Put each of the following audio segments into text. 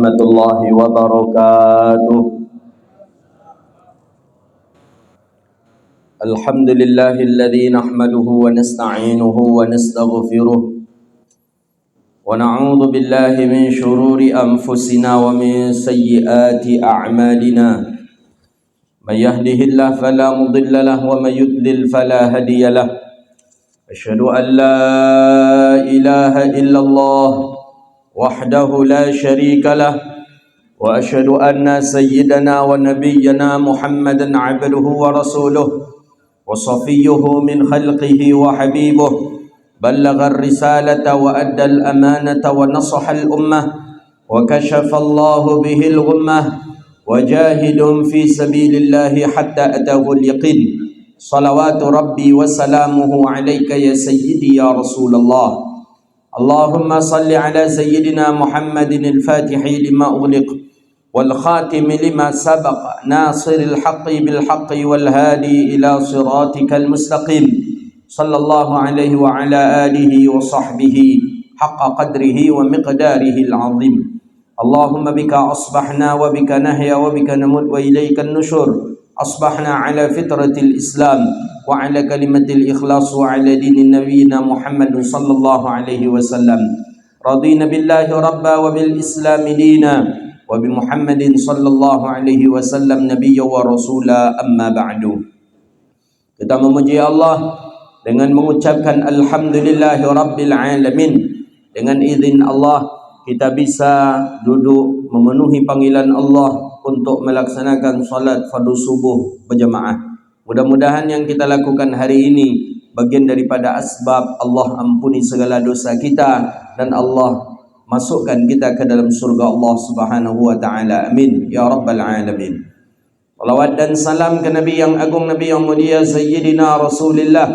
warahmatullahi wabarakatuh. Alhamdulillahilladzi nahmaduhu wa nasta'inuhu wa nastaghfiruh wa na'udzu billahi min shururi anfusina wa min sayyiati a'malina. Man yahdihillahu fala mudilla lahu wa man yudlil fala hadiya lahu. Asyhadu an la ilaha illallah wahdahu la syarika lah wa asyhadu anna sayyidana wa nabiyyana Muhammadan abduhu wa rasuluh wa safiyyuhu min khalqihi wa habibuh ballagha ar-risalata wa adda al-amanata wa nasaha al-ummah wa kashafa Allahu bihi al-ghummah wa jahidun fi sabilillahi hatta atahu al-yaqin. Salawatu rabbi wa salamuhu alayka ya sayyidi ya Rasulullah. Allahumma salli ala sayyidina Muhammadin al-fatihi lima ughliq wal khatimi lima sabaq nasiril haqqi bil haqqi wal hadi ila siratikal mustaqim. Sallallahu alaihi wa ala alihi wa sahbihi haqqa qadrihi wa miqdarihi al-azim. Allahumma bika asbahna wa bika nahya wa bika namut wa ilayka an-nushur. Asbahna ala fitratil Islam wa ala kalimatil ikhlas wa ala dinin nabiyina Muhammad sallallahu alaihi wasallam. Radina billahi rabba wa bil Islam dina wa bi Muhammadin sallallahu alaihi wasallam nabiyya wa rasula, amma ba'du. Kita memuji Allah dengan mengucapkan alhamdulillahi rabbil alamin. Dengan izin Allah kita bisa duduk memenuhi panggilan Allah untuk melaksanakan salat fardu subuh berjamaah. Mudah-mudahan yang kita lakukan hari ini bagian daripada asbab Allah ampuni segala dosa kita dan Allah masukkan kita ke dalam surga Allah Subhanahu wa taala. Amin ya rabbal alamin. Salawat dan salam ke Nabi yang agung, Nabi yang mulia, Sayyidina Rasulullah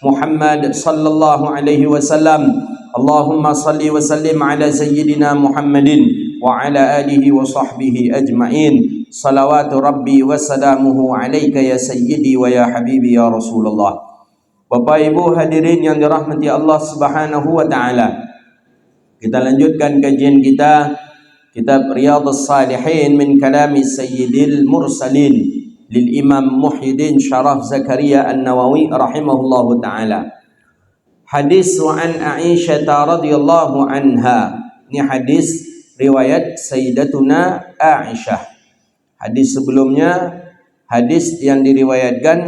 Muhammad sallallahu alaihi wasallam. Allahumma salli wa sallim ala Sayyidina Muhammadin wa ala alihi wa sahbihi ajma'in. Salawatu rabbi wa salamuhu alayka ya sayyidi wa ya habibi ya Rasulullah. Bapak Ibu hadirin yang dirahmati Allah Subhanahu wa taala. Kita lanjutkan kajian kita kitab Riyadhus Shalihin min kalami Sayyidil Mursalin lil Imam Muhyiddin Syaraf Zakaria An-Nawawi rahimahullahu taala. Hadis wa an Aisyah radhiyallahu anha. Ini hadis riwayat Sayyidatuna Aisyah. Hadis sebelumnya hadis yang diriwayatkan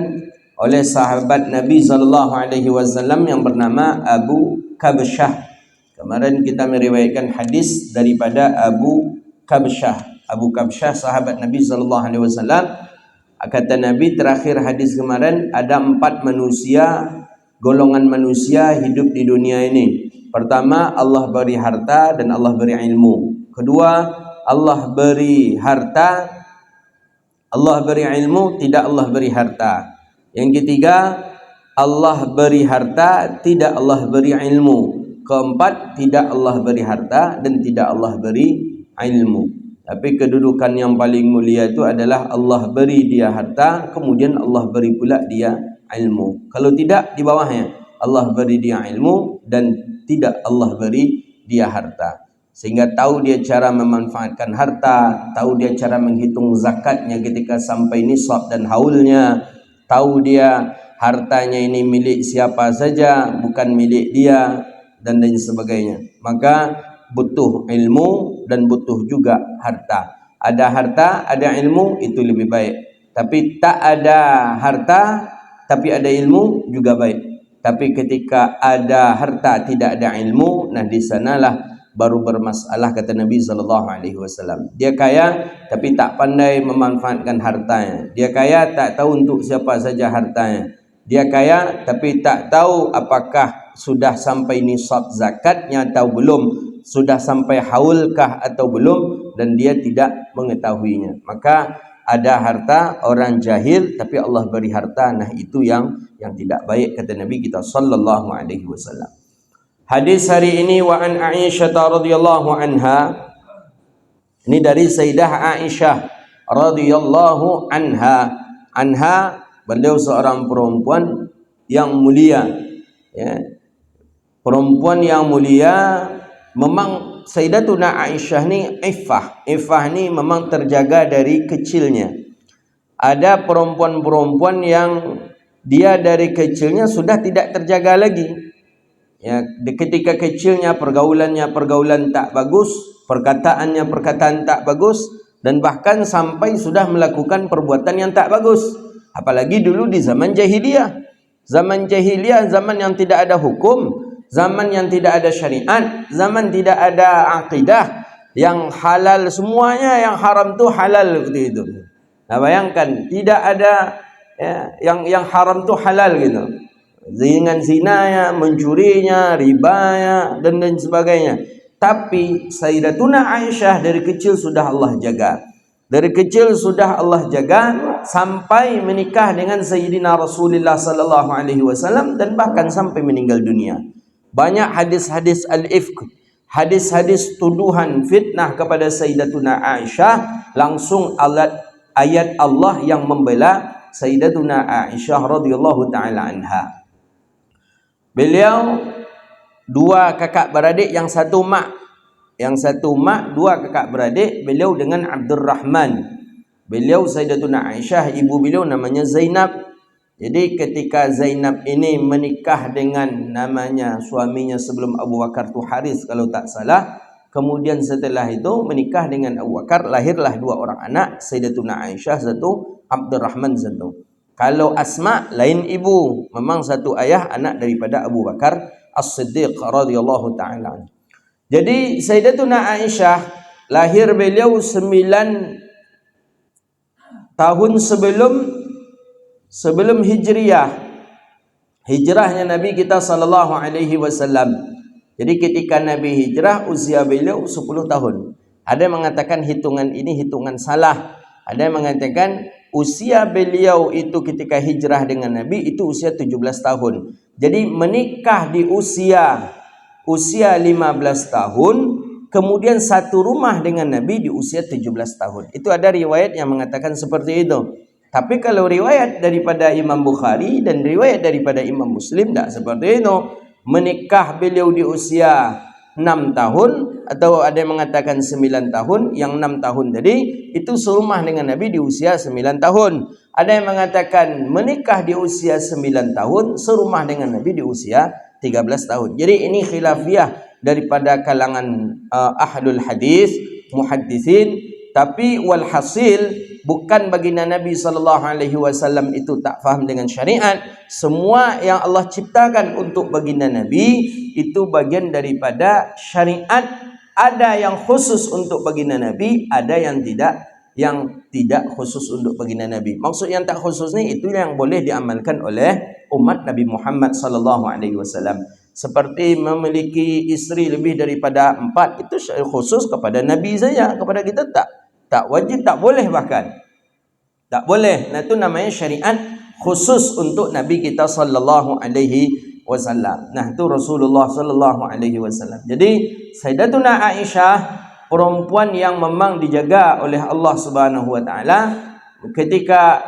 oleh sahabat Nabi sallallahu alaihi wasallam yang bernama Abu Kabsyah. Kemarin kita meriwayatkan hadis daripada Abu Kabsyah. Abu Kabsyah sahabat Nabi sallallahu alaihi wasallam. Kata Nabi terakhir hadis kemarin, ada 4 manusia, golongan manusia hidup di dunia ini. Pertama, Allah beri harta dan Allah beri ilmu. Kedua, Allah beri harta, Allah beri ilmu, tidak Allah beri harta. Yang ketiga, Allah beri harta, tidak Allah beri ilmu. Keempat, tidak Allah beri harta dan tidak Allah beri ilmu. Tapi kedudukan yang paling mulia itu adalah Allah beri dia harta, kemudian Allah beri pula dia ilmu. Kalau tidak, di bawahnya Allah beri dia ilmu dan tidak Allah beri dia harta. Sehingga tahu dia cara memanfaatkan harta, tahu dia cara menghitung zakatnya ketika sampai nisab dan haulnya, tahu dia hartanya ini milik siapa saja, bukan milik dia, dan lain sebagainya. Maka butuh ilmu dan butuh juga harta. Ada harta, ada ilmu, itu lebih baik. Tapi tak ada harta tapi ada ilmu juga baik. Tapi ketika ada harta tidak ada ilmu, nah di sanalah baru bermasalah, kata Nabi sallallahu alaihi wasallam. Dia kaya tapi tak pandai memanfaatkan hartanya. Dia kaya tak tahu untuk siapa saja hartanya. Dia kaya tapi tak tahu apakah sudah sampai nisab zakatnya atau belum, sudah sampai haulkah atau belum, dan dia tidak mengetahuinya. Maka ada harta orang jahil tapi Allah beri harta, nah itu yang tidak baik, kata Nabi kita sallallahu alaihi wasallam. Hadis hari ini wa an Aisyah radhiyallahu anha. Ini dari Sayyidah Aisyah radhiyallahu anha. Anha, beliau seorang perempuan yang mulia, ya. Perempuan yang mulia memang Sayyidatuna Aisyah ni iffah. Iffah ni memang terjaga dari kecilnya. Ada perempuan-perempuan yang dia dari kecilnya sudah tidak terjaga lagi. Ya, ketika kecilnya pergaulannya pergaulan tak bagus, perkataannya perkataan tak bagus, dan bahkan sampai sudah melakukan perbuatan yang tak bagus. Apalagi dulu di zaman jahiliyah. Zaman jahiliyah, zaman yang tidak ada hukum, zaman yang tidak ada syariat, zaman tidak ada akidah, yang halal semuanya, yang haram tu halal seperti itu. Nah, bayangkan tidak ada yang haram tu halal gitu. Dengan zinanya, mencurinya, ribanya, dan lain sebagainya. Tapi Sayyidatuna Aisyah dari kecil sudah Allah jaga. Dari kecil sudah Allah jaga sampai menikah dengan Sayyidina Rasulullah sallallahu alaihi wasallam dan bahkan sampai meninggal dunia. Banyak hadis-hadis al-ifk, hadis-hadis tuduhan fitnah kepada Sayyidatuna Aisyah, langsung ayat Allah yang membela Sayyidatuna Aisyah radhiyallahu taala anha. Beliau dua kakak beradik, yang satu mak. Yang satu mak, dua kakak beradik. Beliau dengan Abdurrahman. Beliau Sayyidatuna Aisyah, ibu beliau namanya Zainab. Jadi ketika Zainab ini menikah dengan namanya suaminya sebelum Abu Bakar tu Haris kalau tak salah. Kemudian setelah itu menikah dengan Abu Bakar, lahirlah dua orang anak, Sayyidatuna Aisyah satu, Abdurrahman satu. Kalau Asma lain ibu, memang satu ayah, anak daripada Abu Bakar As-Siddiq radhiyallahu taala. Jadi Sayyidatuna Aisyah lahir beliau 9 tahun sebelum Hijriyah. Hijrahnya Nabi kita sallallahu alaihi wasallam. Jadi ketika Nabi hijrah usia beliau 10 tahun. Ada yang mengatakan hitungan ini hitungan salah. Ada yang mengatakan usia beliau itu ketika hijrah dengan Nabi itu usia 17 tahun. Jadi menikah di usia 15 tahun, kemudian satu rumah dengan Nabi di usia 17 tahun. Itu ada riwayat yang mengatakan seperti itu. Tapi kalau riwayat daripada Imam Bukhari dan riwayat daripada Imam Muslim tak seperti itu. Menikah beliau di usia 6 tahun, atau ada yang mengatakan 9 tahun, yang 6 tahun tadi itu serumah dengan Nabi di usia 9 tahun. Ada yang mengatakan menikah di usia 9 tahun, serumah dengan Nabi di usia 13 tahun. Jadi ini khilafiyah daripada kalangan ahlul hadis, muhaddisin. Tapi walhasil bukan baginda Nabi SAW itu tak faham dengan syariat. Semua yang Allah ciptakan untuk baginda Nabi itu bagian daripada syariat. Ada yang khusus untuk baginda Nabi, ada yang tidak khusus untuk baginda Nabi. Maksud yang tak khusus ni itu yang boleh diamalkan oleh umat Nabi Muhammad SAW. Seperti memiliki isteri lebih daripada 4, itu khusus kepada Nabi saja, kepada kita tak wajib, tak boleh, bahkan tak boleh. Nah, itu namanya syariat khusus untuk Nabi kita sallallahu alaihi wasallam. Nah, itu Rasulullah sallallahu alaihi wasallam. Jadi Sayyidatuna Aisyah perempuan yang memang dijaga oleh Allah Subhanahu wa taala. Ketika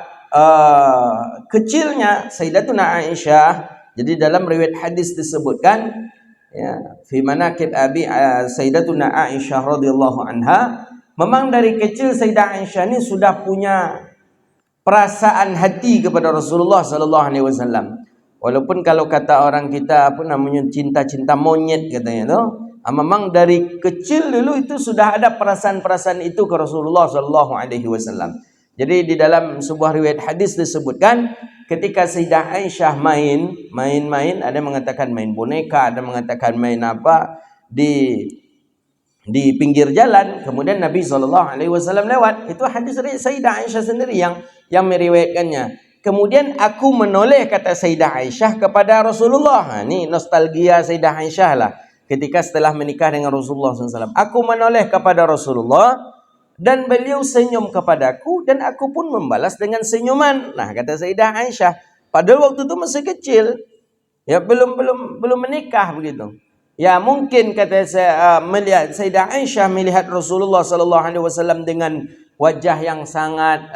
kecilnya Sayyidatuna Aisyah, jadi dalam riwayat hadis disebutkan ya, fi manaqib abi Sayyidatuna Aisyah radhiyallahu anha, memang dari kecil Sayyidah Aisyah ni sudah punya perasaan hati kepada Rasulullah sallallahu alaihi wasallam. Walaupun kalau kata orang kita cinta-cinta monyet katanya tu, memang dari kecil dulu itu sudah ada perasaan-perasaan itu ke Rasulullah sallallahu alaihi wasallam. Jadi di dalam sebuah riwayat hadis disebutkan ketika Sayyidah Aisyah main-main, ada yang mengatakan main boneka, ada yang mengatakan main apa di pinggir jalan, kemudian Nabi SAW lewat. Itu hadis dari Sayyidah Aisyah sendiri yang meriwayatkannya. Kemudian aku menoleh, kata Sayyidah Aisyah, kepada Rasulullah. Ini nostalgia Sayyidah Aisyah lah. Ketika setelah menikah dengan Rasulullah SAW, aku menoleh kepada Rasulullah dan beliau senyum kepadaku dan aku pun membalas dengan senyuman. Nah, kata Sayyidah Aisyah, padahal waktu itu masih kecil, ya belum menikah begitu. Ya mungkin kata saya melihat Sayyidah Aisyah melihat Rasulullah sallallahu alaihi wasallam dengan wajah yang sangat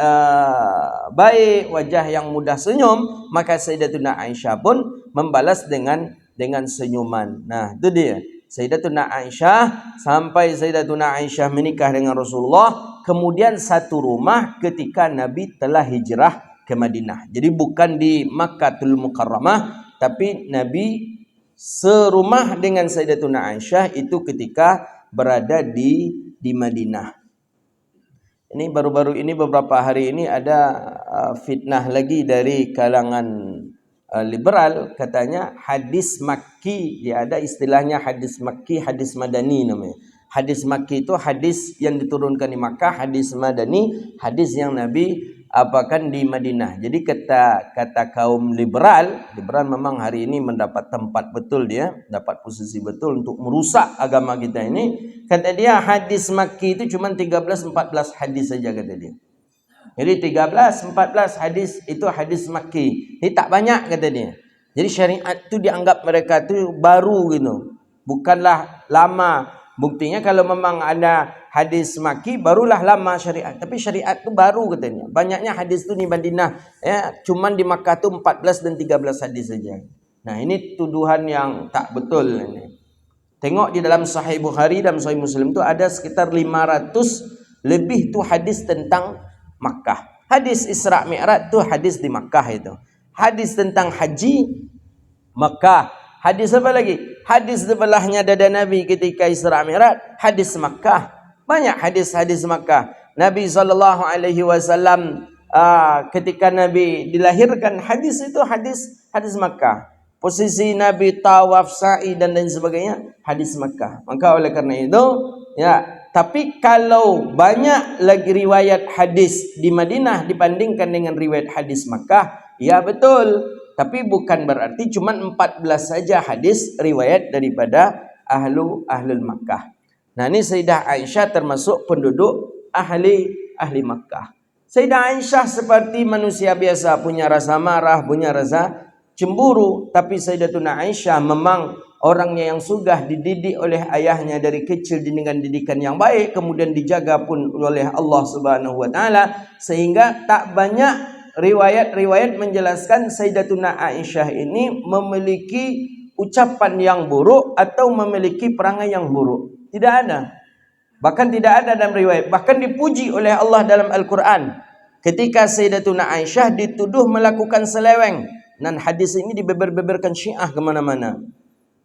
baik, wajah yang mudah senyum, maka Sayyidatuna Aisyah pun membalas dengan senyuman. Nah, itu dia. Sayyidatuna Aisyah sampai Sayyidatuna Aisyah menikah dengan Rasulullah, kemudian satu rumah ketika Nabi telah hijrah ke Madinah. Jadi bukan di Makkatul Mukarramah, tapi Nabi serumah dengan Sayyidatuna Aisyah itu ketika berada di Madinah. Ini baru-baru ini beberapa hari ini ada fitnah lagi dari kalangan liberal, katanya hadis Makki, ya ada istilahnya hadis Makki, hadis Madani namanya. Hadis Makki itu hadis yang diturunkan di Makkah, hadis Madani hadis yang Nabi apakan di Madinah. Jadi kata kaum liberal memang hari ini mendapat tempat betul, dia dapat posisi betul untuk merusak agama kita ini. Kata dia hadis Makki itu cuma 13-14 hadis saja kata dia. Jadi 13-14 hadis itu hadis Makki. Ini tak banyak kata dia. Jadi syariat itu dianggap mereka itu baru gitu. Bukanlah lama. Buktinya kalau memang ada hadis Makki barulah lama syariat. Tapi syariat itu baru katanya. Banyaknya hadis itu di Madinah. Ya, cuman di Makkah itu 14 dan 13 hadis saja. Nah ini tuduhan yang tak betul ini. Tengok di dalam Sahih Bukhari dan Sahih Muslim itu ada sekitar 500 lebih tu hadis tentang Makkah. Hadis Isra Mi'raj tu hadis di Makkah itu. Hadis tentang haji Makkah. Hadis apa lagi? Hadis sebelahnya dada Nabi ketika Isra Mi'raj, hadis Makkah. Banyak hadis-hadis Makkah. Nabi SAW ketika Nabi dilahirkan, hadis itu hadis Makkah. Posisi Nabi tawaf, sa'i dan lain sebagainya, hadis Makkah. Maka oleh karena itu, ya, tapi kalau banyak lagi riwayat hadis di Madinah dibandingkan dengan riwayat hadis Makkah, ya betul. Tapi bukan berarti cuma 14 saja hadis riwayat daripada ahlul Makkah. Nah ini Sayyidah Aisyah termasuk penduduk ahli Makkah. Sayyidah Aisyah seperti manusia biasa, punya rasa marah, punya rasa cemburu. Tapi Sayyidatuna Aisyah memang orangnya yang sudah dididik oleh ayahnya dari kecil dengan didikan yang baik, kemudian dijaga pun oleh Allah Subhanahu wa taala, sehingga tak banyak riwayat-riwayat menjelaskan Sayyidatuna Aisyah ini memiliki ucapan yang buruk atau memiliki perangai yang buruk. Tidak ada. Bahkan tidak ada dalam riwayat. Bahkan dipuji oleh Allah dalam Al-Quran ketika Sayyidatuna Aisyah dituduh melakukan seleweng. Dan hadis ini dibeber-beberkan Syiah kemana-mana.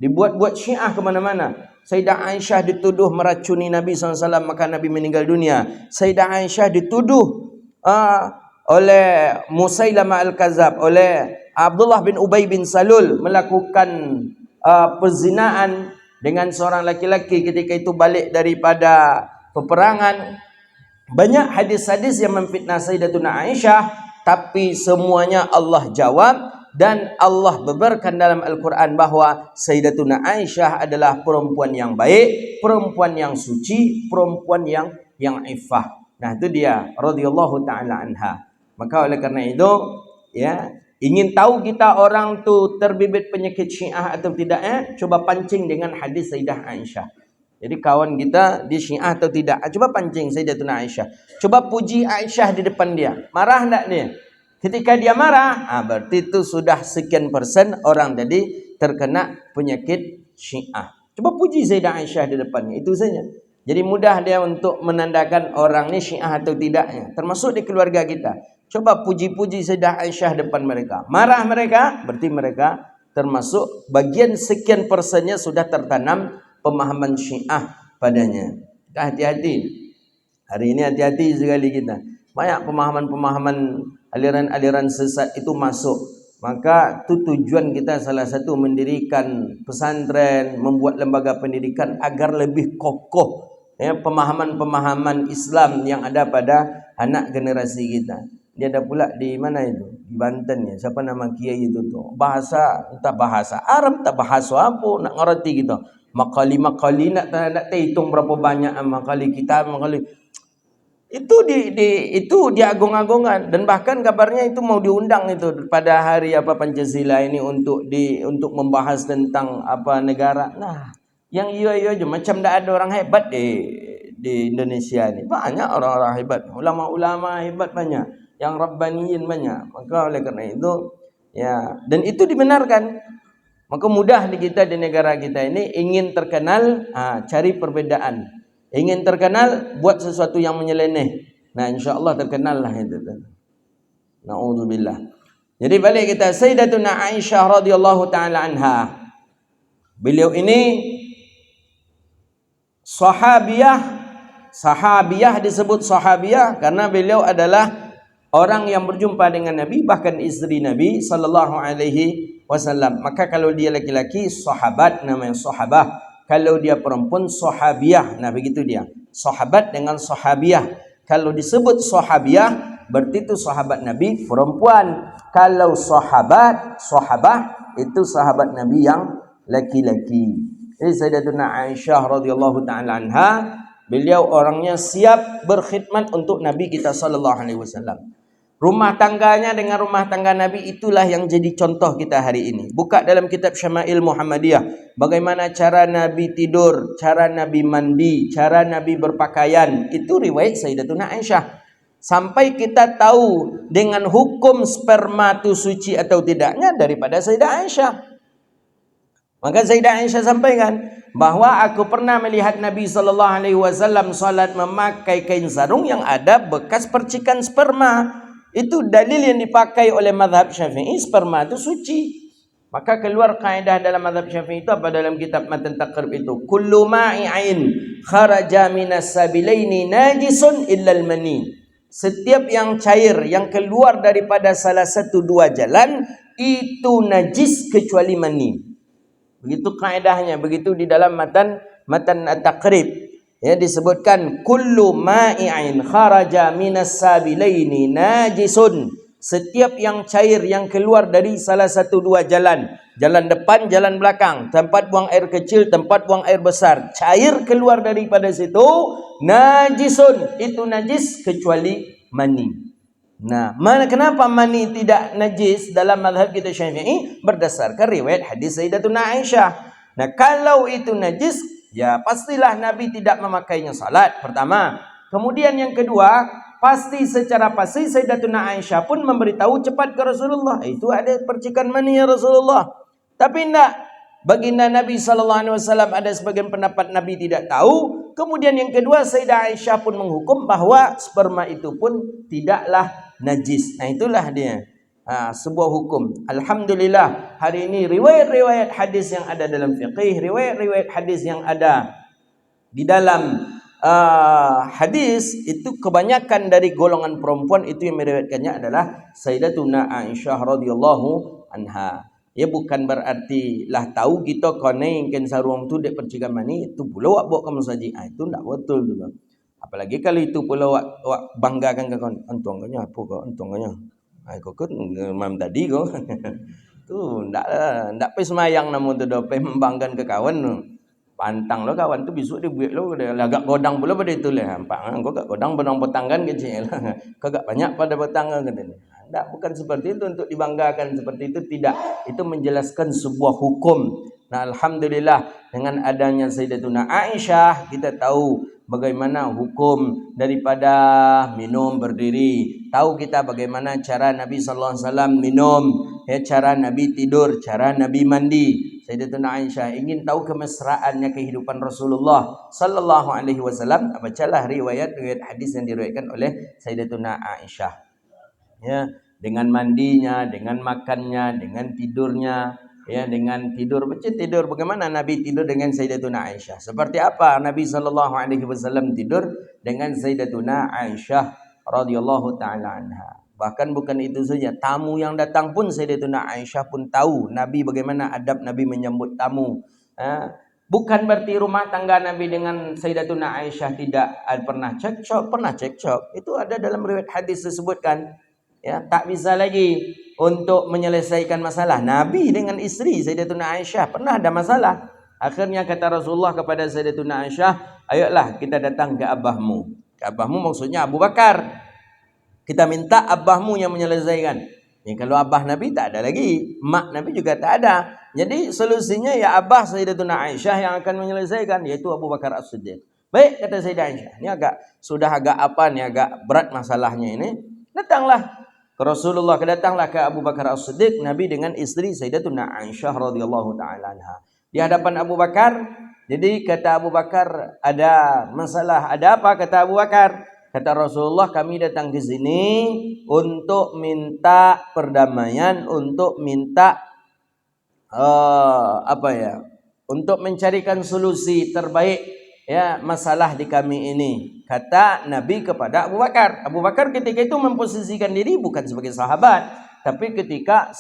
Dibuat-buat Syiah kemana-mana. Sayyidah Aisyah dituduh meracuni Nabi SAW, maka Nabi meninggal dunia. Sayyidah Aisyah dituduh oleh Musailamah Al-Kazab, oleh Abdullah bin Ubay bin Salul melakukan perzinaan dengan seorang laki-laki ketika itu balik daripada peperangan. Banyak hadis-hadis yang memfitnah Sayyidatuna Aisyah, tapi semuanya Allah jawab. Dan Allah beberkan dalam Al-Quran bahwa Sayyidatuna Aisyah adalah perempuan yang baik, perempuan yang suci, perempuan yang iffah. Nah itu dia radhiyallahu ta'ala anha. Maka oleh karena itu, ya, ingin tahu kita orang tu terbibit penyakit Syiah atau tidak, coba pancing dengan hadis Sayyidah Aisyah. Jadi kawan kita di Syiah atau tidak, coba pancing Sayyidatuna Aisyah. Coba puji Aisyah di depan dia. Marah enggak dia? Ketika dia marah, berarti itu sudah sekian persen orang tadi terkena penyakit Syiah. Coba puji Sayyidah Aisyah di depannya, itu saja. Jadi mudah dia untuk menandakan orang ni Syiah atau tidaknya. Termasuk di keluarga kita. Coba puji-puji Sayyidah Aisyah depan mereka. Marah mereka, berarti mereka termasuk bagian sekian persennya sudah tertanam pemahaman Syiah padanya. Kita hati-hati. Hari ini hati-hati sekali kita. Banyak pemahaman-pemahaman aliran-aliran sesat itu masuk. Maka itu tujuan kita salah satu mendirikan pesantren, membuat lembaga pendidikan agar lebih kokoh ya pemahaman-pemahaman Islam yang ada pada anak generasi kita. Dia ada pula di mana itu? Di Banten ya. Siapa nama kiai itu tuh? Bahasa, entah bahasa Arab, entah bahasa apa, nak ngerti gitu. Makali-makali nak hitung berapa banyak makali kita, makali itu diagung-agungkan, dan bahkan kabarnya itu mau diundang itu pada hari Pancasila ini untuk membahas tentang negara. Nah, yang iya aja macam tidak ada orang hebat di Indonesia ini. Banyak orang-orang hebat, ulama-ulama hebat banyak, yang rabbaniyin banyak. Maka oleh karena itu ya, dan itu dibenarkan. Maka mudah di kita di negara kita ini ingin terkenal, cari perbedaan. Ingin terkenal, buat sesuatu yang menyeleneh. Nah, insya-Allah terkenal lah itu. Na'udzubillah. Jadi balik kita, Sayyidatuna Aisyah radhiyallahu taala anha. Beliau ini sahabiyah disebut sahabiyah karena beliau adalah orang yang berjumpa dengan Nabi, bahkan istri Nabi sallallahu alaihi wasallam. Maka kalau dia laki-laki sahabat namanya sahabah, kalau dia perempuan sahabiyah. Nah, begitu dia. Sahabat dengan sahabiyah. Kalau disebut sahabiyah berarti itu sahabat Nabi perempuan. Kalau sahabah itu sahabat Nabi yang laki-laki. Jadi Sayyidatuna Aisyah radhiyallahu taala anha, beliau orangnya siap berkhidmat untuk Nabi kita sallallahu alaihi wasallam. Rumah tangganya dengan rumah tangga Nabi itulah yang jadi contoh kita hari ini. Buka dalam kitab Syama'il Muhammadiyah, bagaimana cara Nabi tidur, cara Nabi mandi, cara Nabi berpakaian. Itu riwayat Sayyidatuna Aisyah. Sampai kita tahu dengan hukum sperma itu suci atau tidaknya daripada Sayyidah Aisyah. Maka Sayyidah Aisyah sampaikan bahwa aku pernah melihat Nabi SAW salat memakai kain sarung yang ada bekas percikan sperma. Itu dalil yang dipakai oleh mazhab Syafi'i, sperma itu suci. Maka keluar kaedah dalam mazhab Syafi'i itu apa dalam kitab Matan Taqrib itu? Kullu ma'i'ain kharaja minas sabilaini najisun illal mani. Setiap yang cair yang keluar daripada salah satu dua jalan itu najis kecuali mani. Begitu kaedahnya, begitu di dalam Matan At-Taqrib. Ya, disebutkan kullu ma'i'in kharaja minas sabilaini najisun. Setiap yang cair yang keluar dari salah satu dua jalan, jalan depan, jalan belakang, tempat buang air kecil, tempat buang air besar, cair keluar daripada situ najisun, itu najis kecuali mani. Nah, kenapa mani tidak najis dalam mazhab kita Syafi'i? Berdasarkan riwayat hadis Sayyidatuna Aisyah. Nah, kalau itu najis, ya pastilah Nabi tidak memakainya salat, pertama. Kemudian yang kedua, pasti secara pasti Sayyidatuna Aisyah pun memberitahu cepat ke Rasulullah, itu ada percikan mani ya Rasulullah. Tapi enggak, baginda Nabi SAW ada sebagian pendapat Nabi tidak tahu. Kemudian yang kedua, Sayyidah Aisyah pun menghukum bahwa sperma itu pun tidaklah najis. Nah, itulah dia. Sebuah hukum. Alhamdulillah hari ini riwayat-riwayat hadis yang ada dalam fiqih, riwayat-riwayat hadis yang ada di dalam hadis itu kebanyakan dari golongan perempuan itu yang meriwayatkannya adalah Sayyidatuna Aisyah radhiyallahu anha. Ya, bukan berarti lah tahu kita koneng ken sarung tu dek percikan mani itu pula wak bawa kamu saji. Itu ndak betul juga. Apalagi kalau itu pula wak banggakan ke kawan. Antongnya apa kau? Antongnya. Kau kan mam tadi kau. Tu ndak pe semayang namun tu dope membanggakan ke kawan. Pantang lo kawan tu besok dia buat lo agak godang pula pada itu lah. Hampang kau gak godang benang petanggan kecil lah. Kau gak banyak pada petanggan katanya. Tidak, bukan seperti itu untuk dibanggakan, seperti itu tidak. Itu menjelaskan sebuah hukum. Nah, alhamdulillah dengan adanya Sayyidatuna Aisyah kita tahu bagaimana hukum daripada minum berdiri. Tahu kita bagaimana cara Nabi sallallahu alaihi wasallam minum, ya, cara Nabi tidur, cara Nabi mandi. Sayyidatuna Aisyah ingin tahu kemesraannya kehidupan Rasulullah sallallahu alaihi wasallam. Bacalah riwayat hadis yang diriwayatkan oleh Sayyidatuna Aisyah. Ya, dengan mandinya, dengan makannya, dengan tidurnya, ya, dengan tidur macam tidur bagaimana Nabi tidur dengan Sayyidatuna Aisyah. Seperti apa Nabi sallallahu alaihi wasallam tidur dengan Sayyidatuna Aisyah radhiyallahu taala anha. Bahkan bukan itu saja, tamu yang datang pun Sayyidatuna Aisyah pun tahu Nabi bagaimana adab Nabi menyambut tamu. Bukan berarti rumah tangga Nabi dengan Sayyidatuna Aisyah tidak pernah cekcok, pernah cekcok. Itu ada dalam riwayat hadis disebutkan. Ya, tak bisa lagi untuk menyelesaikan masalah. Nabi dengan istri Sayyidatuna Aisyah pernah ada masalah. Akhirnya kata Rasulullah kepada Sayyidatuna Aisyah, ayolah kita datang ke abahmu. Ke abahmu maksudnya Abu Bakar. Kita minta abahmu yang menyelesaikan. Ya, kalau abah Nabi tak ada lagi, mak Nabi juga tak ada. Jadi solusinya ya abah Sayyidatuna Aisyah yang akan menyelesaikan, yaitu Abu Bakar As-Siddiq. Baik, kata Sayyidah Aisyah. Ini agak berat masalahnya ini. Datanglah ke Rasulullah, kedatanglah ke Abu Bakar As-Siddiq, Nabi dengan istri Sayyidatuna Aisyah radhiyallahu taala anha. Di hadapan Abu Bakar, jadi kata Abu Bakar, ada masalah. Ada apa? Kata Abu Bakar. Kata Rasulullah, kami datang ke sini untuk minta perdamaian, untuk minta untuk mencarikan solusi terbaik ya masalah di kami ini. Kata Nabi kepada Abu Bakar. Abu Bakar ketika itu memposisikan diri bukan sebagai sahabat, tapi ketika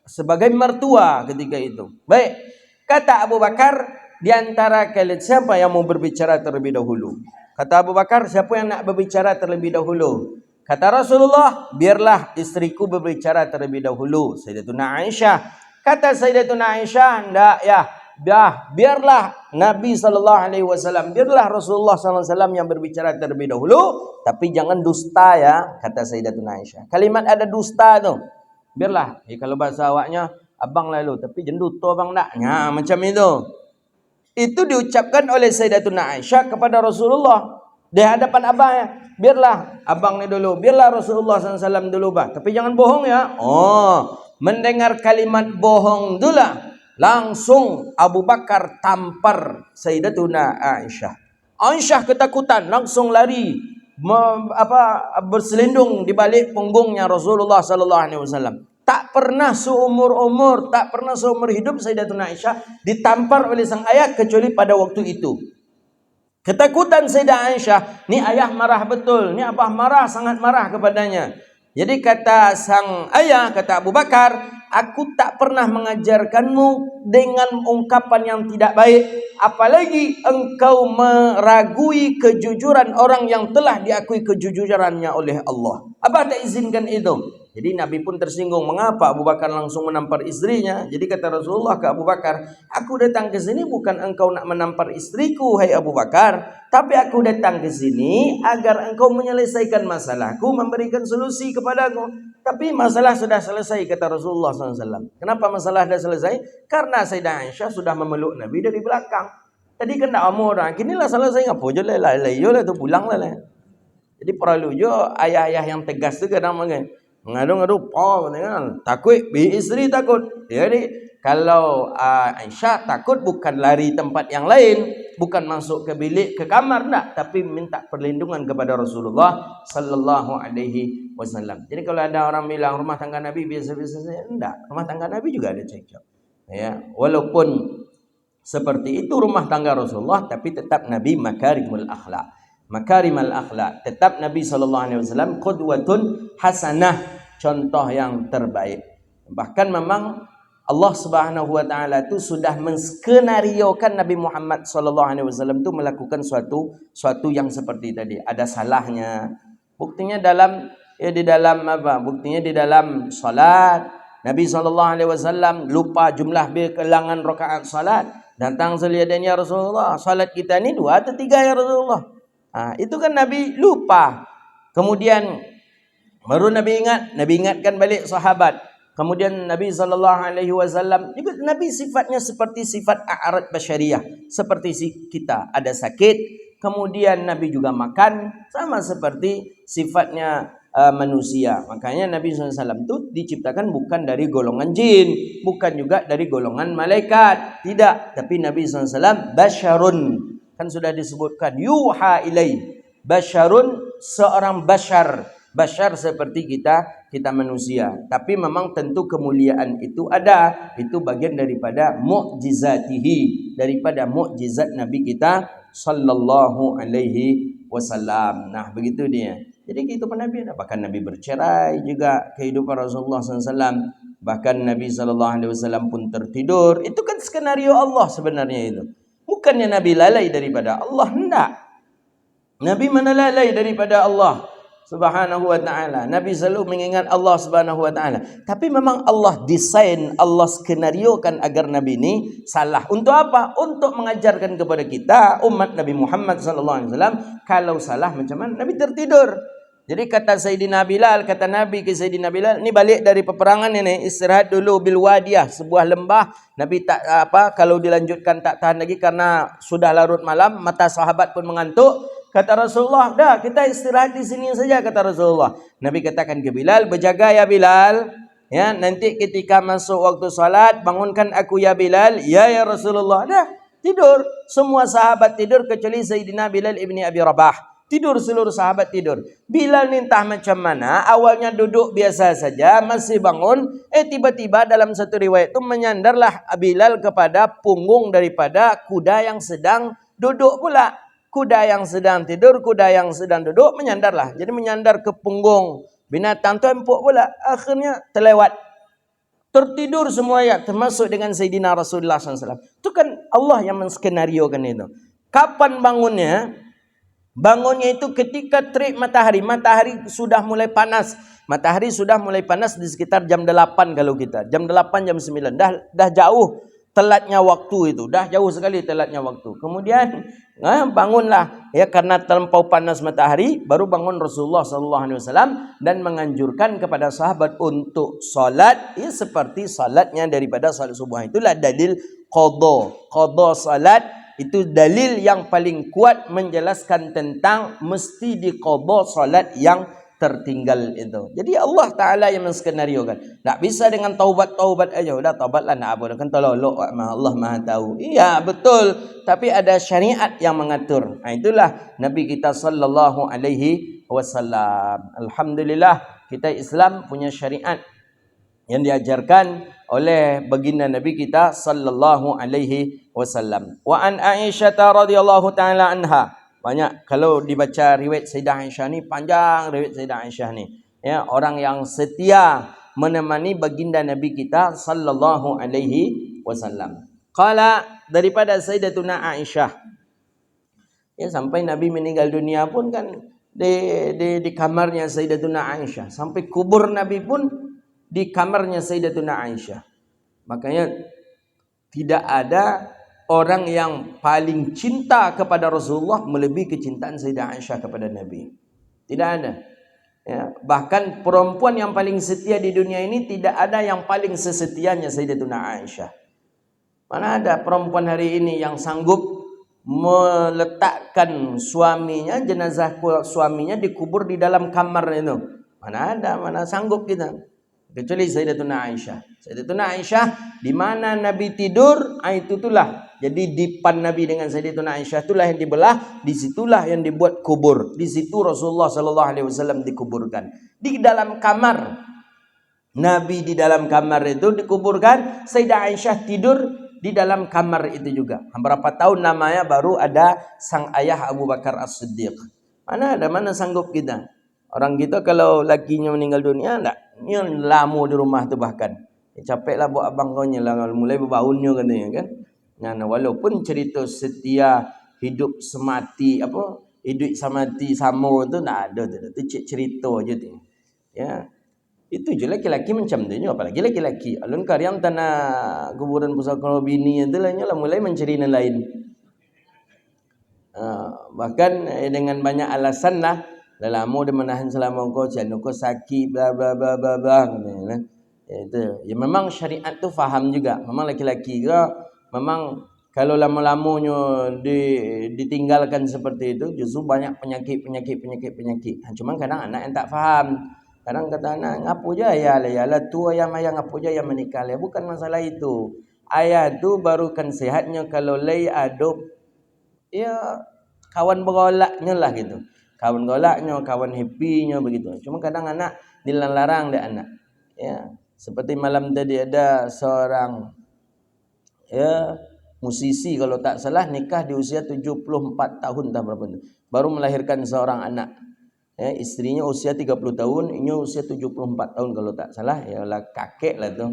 sebagai mertua ketika itu. Baik, kata Abu Bakar, di antara kalian siapa yang mau berbicara terlebih dahulu? Kata Abu Bakar, siapa yang nak berbicara terlebih dahulu? Kata Rasulullah, biarlah istriku berbicara terlebih dahulu, Sayyidatuna Aisyah. Kata Sayyidatuna Aisyah, enggak ya, biarlah Nabi SAW, biarlah Rasulullah SAW yang berbicara terlebih dahulu, tapi jangan dusta ya, kata Sayyidatuna Aisyah. Kalimat ada dusta tu, biarlah. Kalau bahasa awaknya, abang lalu, tapi jendut tu abang nak. Ya, macam itu. Itu diucapkan oleh Sayyidatuna Aisyah kepada Rasulullah di hadapan abangnya. Biarlah abang ni dulu, biarlah Rasulullah SAW dulu bah. Tapi jangan bohong ya. Mendengar kalimat bohong itulah langsung Abu Bakar tampar Sayyidatuna Aisyah. Aisyah ketakutan, langsung lari berselindung di balik punggungnya Rasulullah SAW. Tak pernah seumur hidup Sayyidatuna Aisyah ditampar oleh sang ayah kecuali pada waktu itu. Ketakutan Sayyidah Aisyah, ni ayah marah betul, ni abah marah, sangat marah kepadanya. Jadi kata sang ayah, kata Abu Bakar, aku tak pernah mengajarkanmu dengan ungkapan yang tidak baik, apalagi engkau meragui kejujuran orang yang telah diakui kejujurannya oleh Allah. Abah tak izinkan itu. Jadi Nabi pun tersinggung, mengapa Abu Bakar langsung menampar istrinya? Jadi kata Rasulullah ke Abu Bakar, aku datang ke sini bukan engkau nak menampar istriku, hai Abu Bakar, tapi aku datang ke sini agar engkau menyelesaikan masalahku, memberikan solusi kepadaku. Tapi masalah sudah selesai, kata Rasulullah SAW. Kenapa masalah sudah selesai? Karena Sayyidah Aisyah sudah memeluk Nabi dari belakang. Tadi kan tak amur dah, kinilah selesai, ngapa je lah, tu pulang lah. Jadi perlu je ayah-ayah yang tegas tu kadang ngadu-ngadu, takut, isteri takut. Jadi kalau Aisyah takut bukan lari tempat yang lain, bukan masuk ke bilik, ke kamar, enggak, tapi minta perlindungan kepada Rasulullah sallallahu alaihi wasallam. Jadi kalau ada orang bilang rumah tangga Nabi biasa-biasa saja, enggak, rumah tangga Nabi juga ada cekcok. Ya, walaupun seperti itu rumah tangga Rasulullah, tapi tetap Nabi makarimul akhlak. Makarimal akhlak, tetap Nabi SAW qudwatun hasanah, contoh yang terbaik. Bahkan memang Allah Subhanahu wa taala itu sudah menskenariokan Nabi Muhammad SAW itu melakukan suatu yang seperti tadi. Ada salahnya. Buktinya Buktinya di dalam salat. Nabi SAW lupa jumlah bilangan rakaat salat. Datang selihadannya Rasulullah, salat kita ni 2 atau 3 ya Rasulullah. Itu kan Nabi lupa. Kemudian baru Nabi ingatkan balik sahabat. Kemudian Nabi SAW juga Nabi sifatnya seperti sifat a'rad basyariah, seperti kita ada sakit, kemudian Nabi juga makan, sama seperti sifatnya manusia. Makanya Nabi SAW itu diciptakan bukan dari golongan jin, bukan juga dari golongan malaikat, tidak. Tapi Nabi SAW basyarun, kan sudah disebutkan yuha ilai, basyarun, seorang basyar seperti kita manusia. Tapi memang tentu kemuliaan itu ada, itu bagian daripada mukjizatihi, daripada mukjizat Nabi kita sallallahu alaihi wasallam. Nah, begitu dia. Jadi kehidupan Nabi ada, bahkan Nabi bercerai juga, kehidupan Rasulullah SAW. Bahkan Nabi SAW pun tertidur. Itu kan skenario Allah sebenarnya itu. Bukannya Nabi lalai daripada Allah, hendak. Nabi mana lalai daripada Allah Subhanahu wa ta'ala. Nabi selalu mengingat Allah Subhanahu wa ta'ala. Tapi memang Allah desain, Allah skenariokan agar Nabi ini salah. Untuk apa? Untuk mengajarkan kepada kita, umat Nabi Muhammad SAW, kalau salah macam mana? Nabi tertidur. Jadi kata Sayyidina Bilal, kata Nabi ke Sayyidina Bilal, ni balik dari peperangan ini, istirahat dulu bil wadiyah, sebuah lembah. Nabi kalau dilanjutkan tak tahan lagi karena sudah larut malam, mata sahabat pun mengantuk. Kata Rasulullah, dah kita istirahat di sini saja, kata Rasulullah. Nabi katakan ke Bilal, berjaga ya Bilal. Ya, nanti ketika masuk waktu salat, bangunkan aku ya Bilal. Ya Rasulullah. Dah, tidur. Semua sahabat tidur kecuali Sayyidina Bilal ibni Abi Rabah. Tidur, seluruh sahabat tidur. Bilal ni entah macam mana, awalnya duduk biasa saja, masih bangun. Tiba-tiba dalam satu riwayat itu menyandarlah Bilal kepada punggung daripada kuda yang sedang duduk pula. Kuda yang sedang tidur, kuda yang sedang duduk, menyandarlah. Jadi menyandar ke punggung binatang tu empuk pula. Akhirnya terlewat. Tertidur semua ya, termasuk dengan Sayyidina Rasulullah SAW. Itu kan Allah yang menskenariokan itu. Kapan bangunnya? Bangunnya itu ketika terik matahari. Matahari sudah mulai panas. Matahari sudah mulai panas di sekitar jam 8 kalau kita. Jam 8, jam 9. Dah jauh telatnya waktu itu. Dah jauh sekali telatnya waktu. Kemudian bangunlah. Ya, karena terlampau panas matahari. Baru bangun Rasulullah SAW. Dan menganjurkan kepada sahabat untuk salat. Ya, seperti salatnya daripada salat subuh. Itulah dalil qadha. Qadha salat. Itu dalil yang paling kuat menjelaskan tentang mesti diqadha salat yang tertinggal itu. Jadi Allah Ta'ala yang menskenariokan. Tak bisa dengan taubat-taubat aja. Udah taubatlah nak apa. Kan tololok Allah Maha tahu. Iya betul. Tapi ada syariat yang mengatur. Nah, itulah Nabi kita sallallahu alaihi wasallam. Alhamdulillah kita Islam punya syariat yang diajarkan oleh baginda Nabi kita sallallahu alaihi wasallam. Wa an Aisyah radhiyallahu taala anha. Banyak kalau dibaca riwayat Sayyidah Aisyah ni, panjang riwayat Sayyidah Aisyah ni. Ya, orang yang setia menemani baginda Nabi kita sallallahu alaihi wasallam. Qala, daripada Sayyidatuna Aisyah. Ya, sampai Nabi meninggal dunia pun kan di kamarnya Sayyidatuna Aisyah. Sampai kubur Nabi pun di kamarnya Sayyidatuna Aisyah. Makanya tidak ada orang yang paling cinta kepada Rasulullah melebihi kecintaan Sayyidah Aisyah kepada Nabi. Tidak ada. Ya, bahkan perempuan yang paling setia di dunia ini tidak ada yang paling sesetianya Sayyidatuna Aisyah. Mana ada perempuan hari ini yang sanggup meletakkan suaminya, jenazah suaminya dikubur di dalam kamar itu? Mana ada, mana sanggup kita. Kecuali Sayyidatuna Aisyah. Sayyidatuna Aisyah, di mana Nabi tidur, itulah. Jadi dipan Nabi dengan Sayyidatuna Aisyah itulah yang dibelah, disitulah yang dibuat kubur. Di situ Rasulullah SAW dikuburkan. Di dalam kamar. Nabi di dalam kamar itu dikuburkan. Sayyidah Aisyah tidur di dalam kamar itu juga. Berapa tahun namanya baru ada sang ayah Abu Bakar As-Siddiq. Mana ada, mana sanggup kita. Orang kita kalau lakinya meninggal dunia, enggak. Dia lama di rumah tu bahkan. Capeklah buat abang kau lah, mulai berbaunnya katanya kan. Nah, walaupun cerita setia hidup semati hidup semati sama tu tak ada tu. Tu cerita aja tu. Ya. Itu je laki-laki macam tu, apalagi laki-laki. Alun karyam tanah kuburan pusaka bini tu lah mulai mencari yang lain. Bahkan dengan banyak alasan lah. Dah lama dia menahan selama kau sakit bla bla bla bla bla katanya. Itu. Ya memang syariat tu faham juga. Memang laki-laki ke memang kalau lama-lamanya ditinggalkan seperti itu justru banyak penyakit. Cuma kadang anak yang tak faham. Kadang kata anak, ngapu je ayah lah tu ayah ngapu je ayah menikah lah. Bukan masalah itu. Ayah tu barukan sehatnya kalau lay adop ya kawan berolaknya lah gitu. Kawan golaknya, kawan happynya begitu. Cuma kadang anak dilarang dia anak. Ya, seperti malam tadi ada seorang musisi kalau tak salah nikah di usia 74 tahun dah berapa tu. Baru melahirkan seorang anak. Ya, istrinya usia 30 tahun, ini usia 74 tahun kalau tak salah. Yalah kakek lah tu.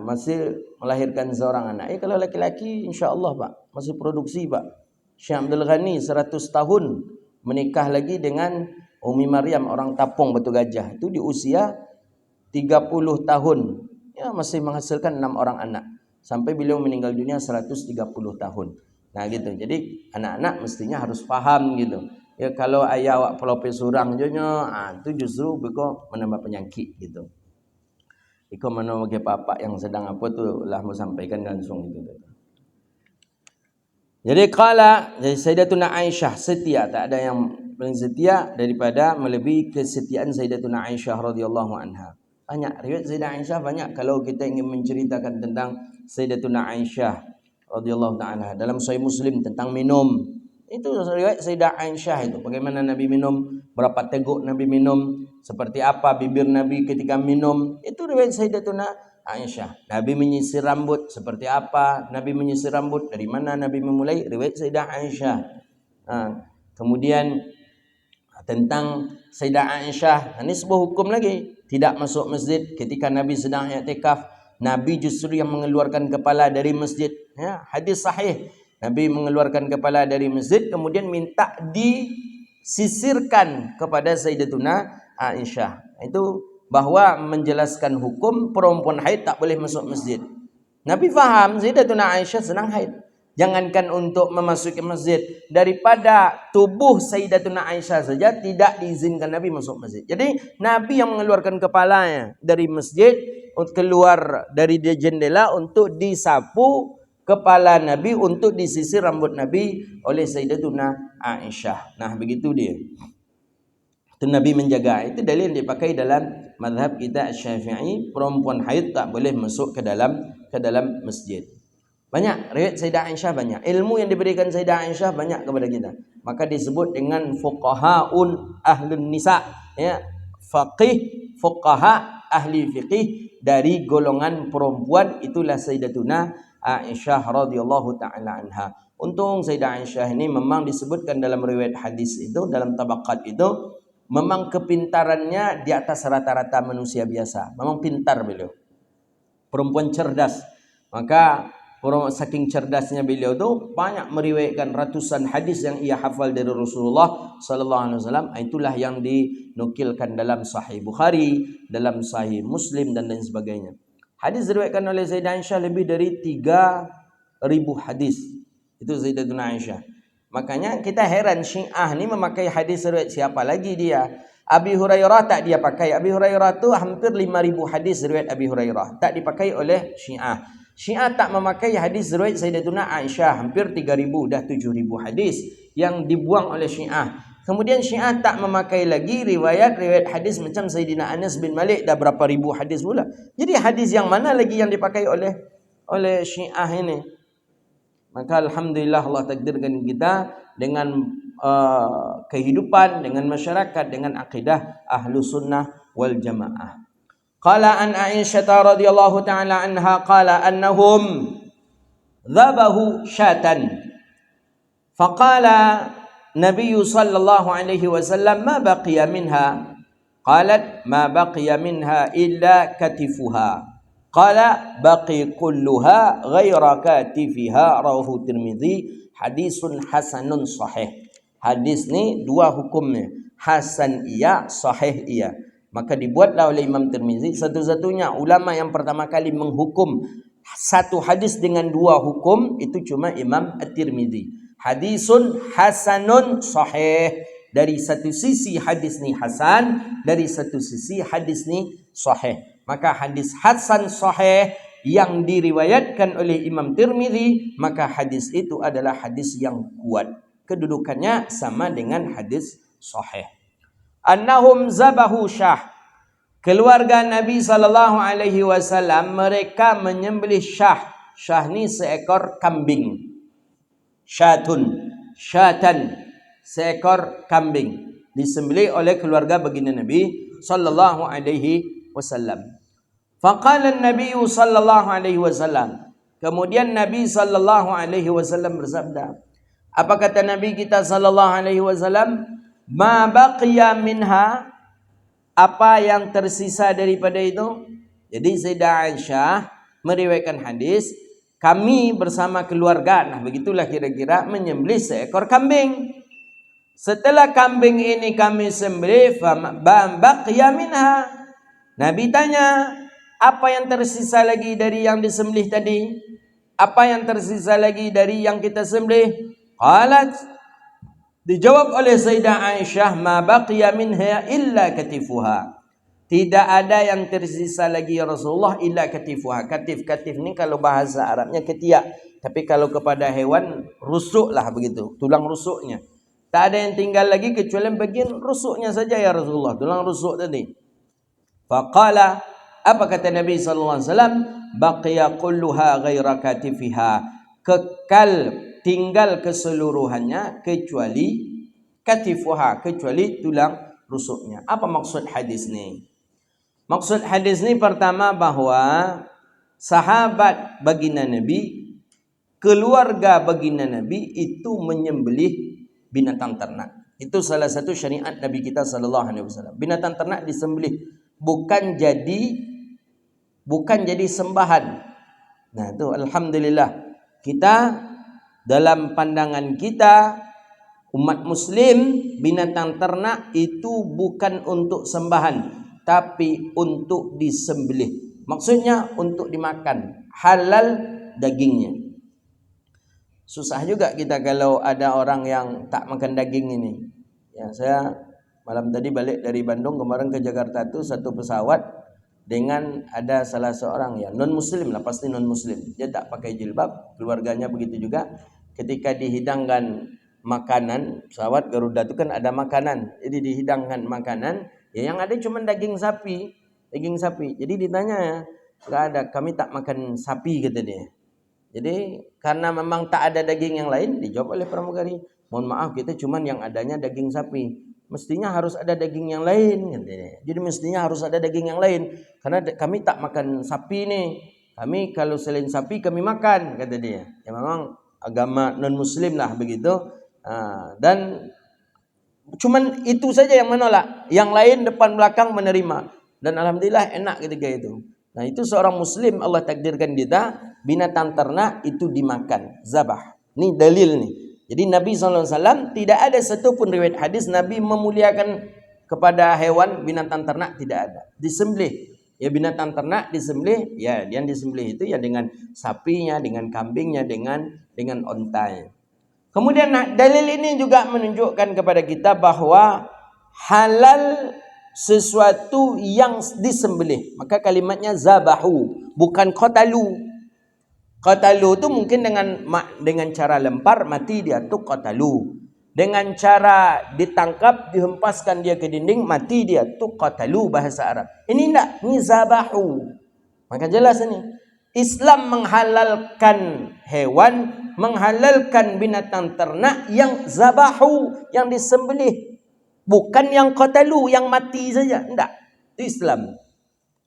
Masih melahirkan seorang anak. Kalau laki-laki insya-Allah Pak, masih produksi Pak. Syekh Abdul Ghani 100 tahun menikah lagi dengan Umi Maryam orang Tapong Batu Gajah. Itu di usia 30 tahun. Ya, masih menghasilkan 6 orang anak. Sampai beliau meninggal dunia 130 tahun. Nah gitu. Jadi anak-anak mestinya harus faham gitu. Ya kalau ayah awak pelope surang jonyo, itu justru beko menambah penyakit gitu. Iko menambah papak yang sedang apa tu lah mau sampaikan langsung itu. Jadi jadi Sayyidatuna Aisyah setia, tak ada yang paling setia daripada melebihi kesetiaan Sayyidatuna Aisyah radhiyallahu anha. Banyak riwayat Sayyidah Aisyah banyak kalau kita ingin menceritakan tentang Sayyidatuna Aisyah radhiyallahu anha dalam Sahih Muslim tentang minum. Itu riwayat Sayyidah Aisyah itu bagaimana Nabi minum, berapa teguk Nabi minum, seperti apa bibir Nabi ketika minum. Itu riwayat Sayyidatuna Aisyah. Nabi menyisir rambut seperti apa? Nabi menyisir rambut dari mana Nabi memulai? Riwayat Sayyidah Aisyah. Kemudian tentang Sayyidah Aisyah, ini sebuah hukum lagi. Tidak masuk masjid ketika Nabi sedang i'tikaf. Nabi justru yang mengeluarkan kepala dari masjid. Ya, hadis sahih. Nabi mengeluarkan kepala dari masjid kemudian minta disisirkan kepada Sayyidatuna Aisyah. Itu bahwa menjelaskan hukum perempuan haid tak boleh masuk masjid. Nabi faham Sayyidatuna Aisyah sedang haid. Jangankan untuk memasuki masjid, daripada tubuh Sayyidatuna Aisyah saja tidak diizinkan Nabi masuk masjid. Jadi Nabi yang mengeluarkan kepalanya dari masjid, keluar dari jendela untuk disapu kepala Nabi, untuk disisir rambut Nabi oleh Sayyidatuna Aisyah. Nah, begitu dia. Itu Nabi menjaga. Itu dalil yang dipakai dalam mazhab kita Syafi'i, perempuan haid tak boleh masuk ke dalam masjid. Banyak riwayat Sayyidah Aisyah, banyak ilmu yang diberikan Sayyidah Aisyah banyak kepada kita. Maka disebut dengan fuqahaun ahlun nisa, ya, fuqaha ahli fiqih dari golongan perempuan, itulah Sayyidatuna Aisyah radhiyallahu taala anha. Untung Sayyidah Aisyah ini memang disebutkan dalam riwayat hadis itu, dalam tabaqat itu, memang kepintarannya di atas rata-rata manusia biasa. Memang pintar beliau. Perempuan cerdas. Maka saking cerdasnya beliau itu banyak meriwayatkan ratusan hadis yang ia hafal dari Rasulullah sallallahu alaihi wasallam. Itulah yang dinukilkan dalam Sahih Bukhari, dalam Sahih Muslim dan lain sebagainya. Hadis diriwayatkan oleh Sayyidah Aisyah lebih dari 3.000 hadis. Itu Sayyidatuna Aisyah. Makanya kita heran Syiah ni memakai hadis riwayat siapa lagi dia? Abi Hurairah tak dia pakai. Abi Hurairah tu hampir 5.000 hadis riwayat Abi Hurairah. Tak dipakai oleh Syiah. Syiah tak memakai hadis riwayat Sayyidatuna Aisyah. Hampir 3.000, dah 7.000 hadis yang dibuang oleh Syiah. Kemudian Syiah tak memakai lagi riwayat hadis macam Sayyidina Anas bin Malik, dah berapa ribu hadis pula. Jadi hadis yang mana lagi yang dipakai oleh Syiah ini? Maka alhamdulillah Allah takdirkan kita dengan kehidupan, dengan masyarakat, dengan akidah ahlu sunnah wal jamaah. Qala an Aisyah radhiyallahu ta'ala anha qala annahum dhabahu syatan. Faqala Nabi sallallahu alaihi wasallam ma baqiya minha. Qalat ma baqiya minha illa katifuha. Qala baqi kulluha ghaira katifiha, rawahu Tirmizi, hadisun hasanun sahih. Hadis ni dua hukumnya, hasan iya, sahih iya. Maka dibuatlah oleh Imam Tirmizi, satu-satunya ulama yang pertama kali menghukum satu hadis dengan dua hukum itu cuma Imam At-Tirmizi. Hadisun hasanun sahih, dari satu sisi hadis ni hasan, dari satu sisi hadis ni sahih. Maka hadis hasan sahih yang diriwayatkan oleh Imam Tirmizi, maka hadis itu adalah hadis yang kuat. Kedudukannya sama dengan hadis sahih. Annahum zabahu syah. Keluarga Nabi sallallahu alaihi wasallam mereka menyembelih syah. Syah ni seekor kambing. Syatan, seekor kambing disembelih oleh keluarga baginda Nabi sallallahu alaihi wasallam. Faqala an-nabiy sallallahu alaihi wasallam. Kemudian Nabi sallallahu alaihi wasallam bersabda. Apa kata Nabi kita sallallahu alaihi wasallam? Ma baqiya minha, apa yang tersisa daripada itu. Jadi Sayyidah Aisyah meriwayatkan hadis, kami bersama keluarga, nah begitulah kira-kira, menyembelih seekor kambing. Setelah kambing ini kami sembelih, baqiya minha. Nabi tanya, apa yang tersisa lagi dari yang disembelih tadi? Apa yang tersisa lagi dari yang kita sembelih? Qalat, dijawab oleh Sayyidah Aisyah, ma baqiya minha illa katifuha. Tidak ada yang tersisa lagi ya Rasulullah illa katifuha. Katif ni kalau bahasa Arabnya ketiak. Tapi kalau kepada hewan rusuklah begitu, tulang rusuknya. Tak ada yang tinggal lagi kecuali bagian rusuknya saja ya Rasulullah, tulang rusuk tadi. Faqala, apa kata Nabi sallallahu alaihi wasallam? Baqiya kulluha ghaira katifiha. Kekal, tinggal keseluruhannya kecuali katifuha, kecuali tulang rusuknya. Apa maksud hadis ni? Maksud hadis ni pertama bahawa sahabat baginda Nabi, keluarga baginda Nabi itu menyembelih binatang ternak. Itu salah satu syariat Nabi kita sallallahu alaihi wasallam. Binatang ternak disembelih, bukan jadi sembahan. Nah, itu alhamdulillah. Kita dalam pandangan kita umat muslim, binatang ternak itu bukan untuk sembahan, tapi untuk disembelih. Maksudnya untuk dimakan, halal dagingnya. Susah juga kita kalau ada orang yang tak makan daging ini. Ya, saya malam tadi balik dari Bandung kemarin ke Jakarta itu satu pesawat dengan ada salah seorang ya non muslim lah, pasti non muslim. Dia tak pakai jilbab, keluarganya begitu juga. Ketika dihidangkan makanan, pesawat Garuda itu kan ada makanan. Jadi dihidangkan makanan, ya yang ada cuma daging sapi. Jadi ditanya, enggak ada, kami tak makan sapi kata dia. Jadi karena memang tak ada daging yang lain, dijawab oleh pramugari, mohon maaf kita cuma yang adanya daging sapi. Mestinya harus ada daging yang lain kata dia. Jadi mestinya harus ada daging yang lain karena kami tak makan sapi nih. Kami kalau selain sapi kami makan kata dia. Ya memang agama non muslim lah begitu. Dan cuman itu saja yang menolak, yang lain depan belakang menerima, dan alhamdulillah enak ketika itu. Nah, itu seorang muslim Allah takdirkan kita binatang ternak itu dimakan, zabah. Ini dalil nih. Jadi Nabi SAW tidak ada satupun riwayat hadis Nabi memuliakan kepada hewan binatang ternak, tidak ada. Disembelih, ya binatang ternak disembelih, ya yang disembelih itu ya dengan sapinya, dengan kambingnya, dengan ontanya. Kemudian dalil ini juga menunjukkan kepada kita bahwa halal sesuatu yang disembelih. Maka kalimatnya zabahu, bukan qatalu. Qatalu itu mungkin dengan cara lempar mati dia tu qatalu. Dengan cara ditangkap, dihempaskan dia ke dinding, mati dia tu qatalu bahasa Arab. Ini enggak, ini zabahu. Maka jelas ini. Islam menghalalkan hewan, menghalalkan binatang ternak yang zabahu, yang disembelih. Bukan yang qatalu, yang mati saja. Enggak. Itu Islam.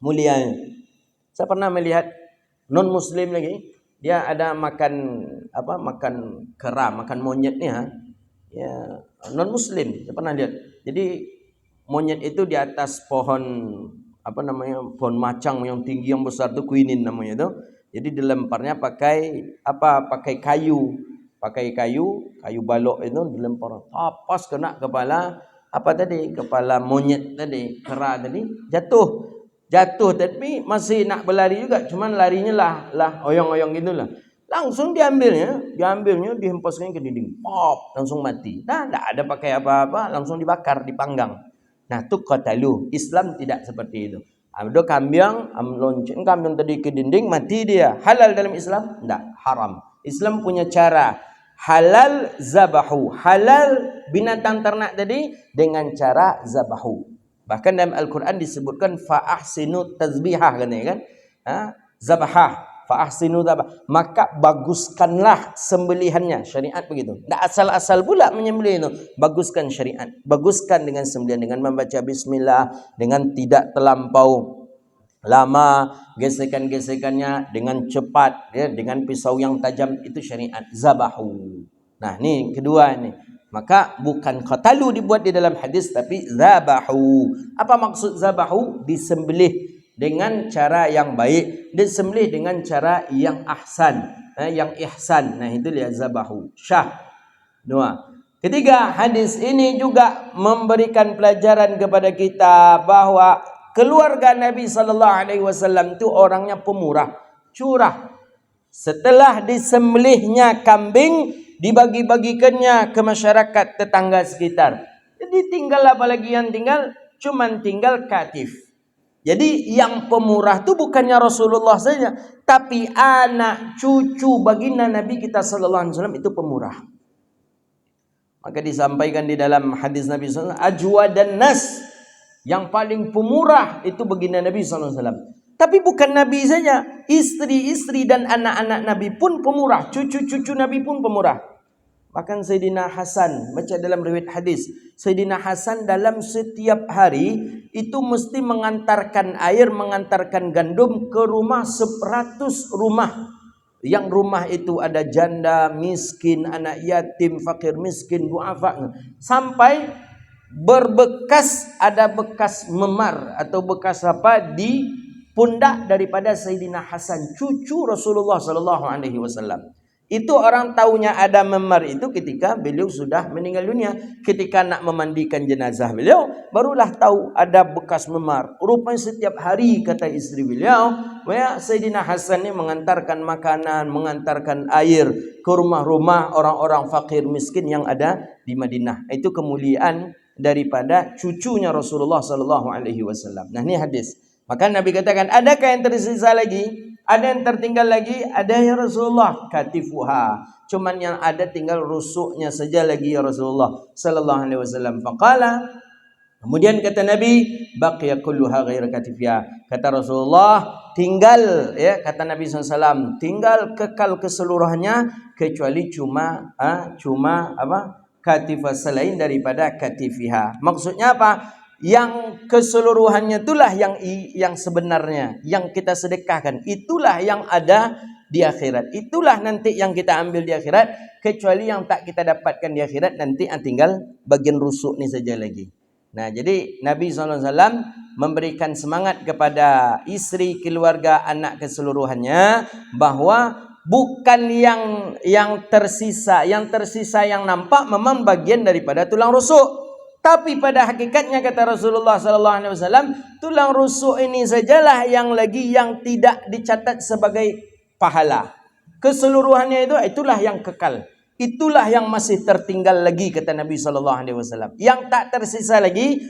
Mulianya. Saya pernah melihat non-muslim lagi. Dia ada makan kera, makan monyet ni ya, non-muslim. Saya pernah lihat. Jadi monyet itu di atas pohon pohon macang yang tinggi yang besar tu, quinin namanya tu. Jadi dilemparnya pakai kayu balok itu dilempar. Pas kena kepala kepala monyet tadi, kera tadi, jatuh tapi masih nak berlari juga, cuman larinya lah oyong-oyong gitulah. Langsung diambilnya dihempaskan ke dinding. Pop, langsung mati. Nah, enggak ada pakai apa-apa, langsung dibakar, dipanggang. Nah, itu qatalu. Islam tidak seperti itu. Ada kambing, lonceng kambing tadi ke dinding, mati dia. Halal dalam Islam? Enggak, haram. Islam punya cara. Halal zabahu. Halal binatang ternak tadi dengan cara zabahu. Bahkan dalam Al-Quran disebutkan fa'ahsinu tazbihah kan? Zabahah. Fa'ahsinu zabah. Maka baguskanlah sembelihannya. Syariat begitu. Tak asal-asal pula menyembelih itu. Baguskan syariat. Baguskan dengan sembelihan. Dengan membaca bismillah. Dengan tidak terlampau lama. Gesekan-gesekannya dengan cepat. Ya, dengan pisau yang tajam. Itu syariat. Zabahu. Nah, ni kedua ni. Maka bukan qatalu dibuat di dalam hadis, tapi zabahu. Apa maksud zabahu? Disembelih dengan cara yang baik, disembelih dengan cara yang ahsan, yang ihsan. Nah, itu dia zabahu. Syah. Dua. Ketiga, hadis ini juga memberikan pelajaran kepada kita bahwa keluarga Nabi SAW itu orangnya pemurah, curah. Setelah disembelihnya kambing, dibagi-bagikannya ke masyarakat tetangga sekitar. Jadi tinggal apa lagi yang tinggal? Cuman tinggal katif. Jadi yang pemurah itu bukannya Rasulullah saja, tapi anak cucu baginda Nabi kita sallallahu alaihi wasallam itu pemurah. Maka disampaikan di dalam hadis Nabi sallallahu alaihi wasallam, ajwa dan nas, yang paling pemurah itu baginda Nabi sallallahu alaihi wasallam. Tapi bukan Nabi saja, istri-istri dan anak-anak Nabi pun pemurah, cucu-cucu Nabi pun pemurah. Bahkan Sayyidina Hasan, baca dalam riwayat hadis, Sayyidina Hasan dalam setiap hari itu mesti mengantarkan air, mengantarkan gandum ke rumah 100 rumah. Yang rumah itu ada janda, miskin, anak yatim, fakir miskin, duafa. Sampai berbekas, ada bekas memar atau bekas apa di pundak daripada Sayyidina Hasan, cucu Rasulullah sallallahu alaihi wasallam. Itu orang taunya ada memar itu ketika beliau sudah meninggal dunia. Ketika nak memandikan jenazah beliau, barulah tahu ada bekas memar. Rupanya setiap hari, kata istri beliau, Sayyidina Hasan ini mengantarkan makanan, mengantarkan air ke rumah-rumah orang-orang fakir miskin yang ada di Madinah. Itu kemuliaan daripada cucunya Rasulullah sallallahu alaihi wasallam. Nah, ini hadis. Maka Nabi katakan, adakah yang tersisa lagi? Ada yang tertinggal lagi? Ada ya Rasulullah, katifuha. Cuman yang ada tinggal rusuknya saja lagi ya Rasulullah sallallahu alaihi wasallam. Faqala, kemudian kata Nabi, baqiya kulluha ghaira katifiha. Kata Rasulullah, tinggal ya, kata Nabi SAW, tinggal kekal keseluruhannya kecuali cuma katifah, selain daripada katifiha. Maksudnya apa? Yang keseluruhannya itulah yang sebenarnya, yang kita sedekahkan, itulah yang ada di akhirat. Itulah nanti yang kita ambil di akhirat, kecuali yang tak kita dapatkan di akhirat nanti tinggal bagian rusuk ni saja lagi. Nah, jadi Nabi SAW memberikan semangat kepada istri, keluarga, anak keseluruhannya, bahwa bukan yang tersisa yang nampak memang bagian daripada tulang rusuk. Tapi pada hakikatnya, kata Rasulullah sallallahu alaihi wasallam, tulang rusuk ini sajalah yang tidak dicatat sebagai pahala. Keseluruhannya itulah yang kekal. Itulah yang masih tertinggal lagi, kata Nabi sallallahu alaihi wasallam. Yang tak tersisa lagi,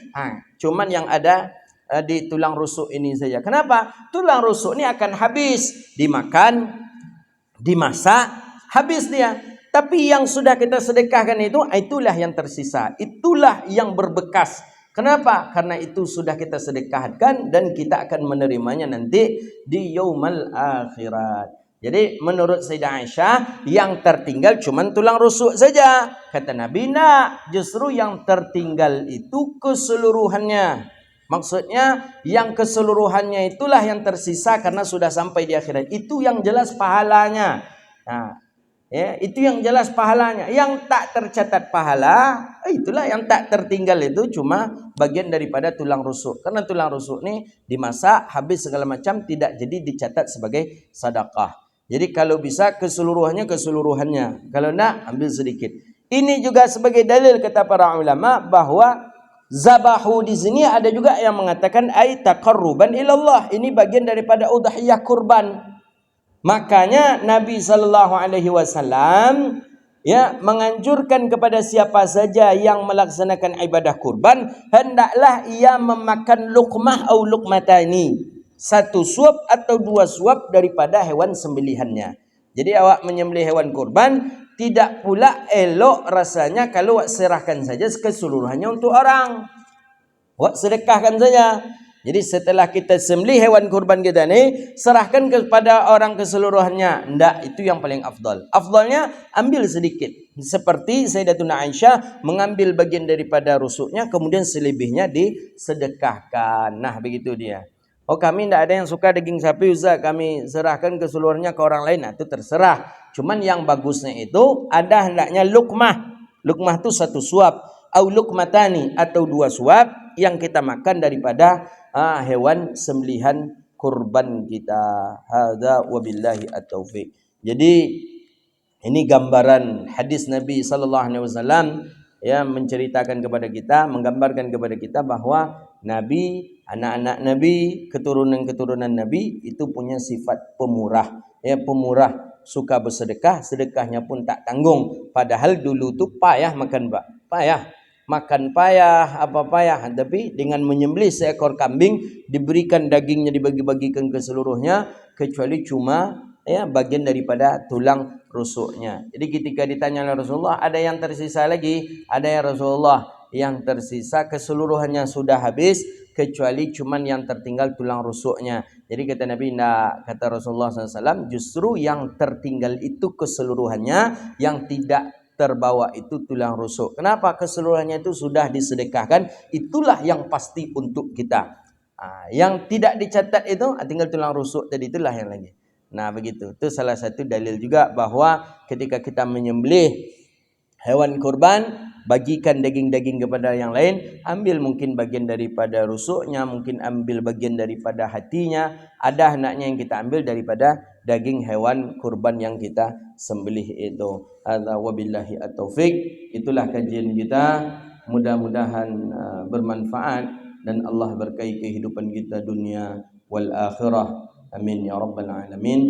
cuman yang ada di tulang rusuk ini saja. Kenapa? Tulang rusuk ini akan habis, dimakan, dimasak, habis dia. Tapi yang sudah kita sedekahkan itulah yang tersisa. Itulah yang berbekas. Kenapa? Karena itu sudah kita sedekahkan dan kita akan menerimanya nanti di yaumul akhirat. Jadi menurut Sayyidah Aisyah, yang tertinggal cuma tulang rusuk saja. Kata Nabi, nak, justru yang tertinggal itu keseluruhannya. Maksudnya yang keseluruhannya itulah yang tersisa karena sudah sampai di akhirat. Itu yang jelas pahalanya. Nah, ya, itu yang jelas pahalanya. Yang tak tercatat pahala, itulah yang tak tertinggal, itu cuma bagian daripada tulang rusuk. Karena tulang rusuk ini dimasak, habis segala macam, tidak jadi dicatat sebagai sedekah. Jadi kalau bisa keseluruhannya. Kalau nak, ambil sedikit. Ini juga sebagai dalil, kata para ulama, bahwa zabahu di sini ada juga yang mengatakan ay taqarruban ilallah. Ini bagian daripada udhiyah kurban. Makanya Nabi sallallahu alaihi wasallam menganjurkan kepada siapa saja yang melaksanakan ibadah kurban, hendaklah ia memakan luqmah atau luqmatani, satu suap atau dua suap daripada hewan sembelihannya. Jadi awak menyembelih hewan kurban, tidak pula elok rasanya kalau awak serahkan saja keseluruhannya untuk orang. Awak sedekahkan saja. Jadi setelah kita sembelih hewan kurban kita ni, serahkan kepada orang keseluruhannya. Ndak, itu yang paling afdal. Afdalnya ambil sedikit. Seperti Sayyidatuna Aisyah mengambil bagian daripada rusuknya, kemudian selebihnya disedekahkan. Nah, begitu dia. Oh, kami ndak ada yang suka daging sapi, Ustaz, kami serahkan keseluruhannya ke orang lain. Nah, itu terserah. Cuman yang bagusnya itu ada hendaknya luqmah. Luqmah itu satu suap. Au luqmatani, atau dua suap yang kita makan daripada hewan sembelihan kurban kita. Hadza wabillahi at-taufiq. Jadi ini gambaran hadis Nabi sallallahu alaihi wasallam menceritakan kepada kita, menggambarkan kepada kita bahwa Nabi, anak-anak Nabi, keturunan-keturunan Nabi itu punya sifat pemurah. Pemurah, suka bersedekah, sedekahnya pun tak tanggung. Padahal dulu tu payah makan, Pak. Payah. makan payah, apa payah. Tapi dengan menyembelih seekor kambing, diberikan dagingnya, dibagi-bagikan ke seluruhnya, kecuali cuma ya bagian daripada tulang rusuknya. Jadi ketika ditanya oleh Rasulullah, ada yang tersisa lagi? Ada ya Rasulullah, yang tersisa keseluruhannya sudah habis, kecuali cuman yang tertinggal tulang rusuknya. Jadi kata Nabi, nah, kata Rasulullah SAW, justru yang tertinggal itu keseluruhannya, yang tidak terbawa itu tulang rusuk. Kenapa? Keseluruhannya itu sudah disedekahkan, itulah yang pasti untuk kita. Yang tidak dicatat itu tinggal tulang rusuk tadi, itulah yang lagi. Nah begitu. Itu salah satu dalil juga bahwa ketika kita menyembelih hewan kurban, bagikan daging-daging kepada yang lain, ambil mungkin bagian daripada rusuknya, mungkin ambil bagian daripada hatinya, ada anaknya yang kita ambil daripada daging hewan kurban yang kita sembelih itu. Hadza wabillahi at-taufik. Itulah kajian kita, mudah-mudahan bermanfaat dan Allah berkahi kehidupan kita dunia wal akhirah. Amin ya rabbal alamin.